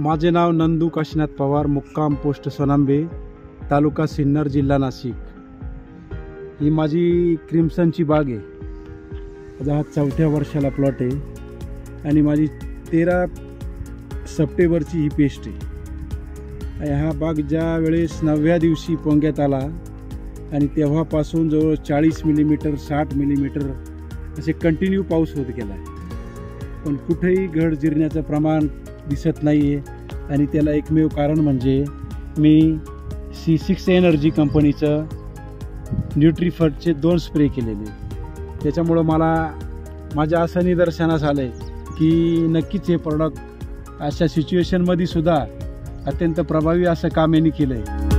माझे नाव नंदू काशीनाथ पवार, मुक्काम पोस्ट सोनांबे, तालुका सिन्नर, जिल्हा नाशिक। ही माझी क्रिम्सनची बाग आहे। माझा हा 4थ्या वर्षाला प्लॉट आहे आणि माझी 13 सप्टेंबरची ही पेस्ट आहे। हा बाग ज्या वेळेस 9व्या दिवशी पोंग्यात आला आणि तेव्हापासून जवळ 40 मिलीमीटर 60 मिलीमीटर असे कंटिन्यू पाऊस होत गेला आहे, पण कुठेही घड जिरण्याचं प्रमाण दिसत नाही आहे। आणि त्याला एकमेव कारण म्हणजे मी C6 एनर्जी कंपनीचं न्यूट्रीफर्टचे 2 स्प्रे केलेले। त्याच्यामुळं मला माझ्या असं निदर्शनास आलं आहे की नक्कीच हे प्रॉडक्ट अशा सिच्युएशनमध्ये सुद्धा अत्यंत प्रभावी असं काम यांनी केलं आहे।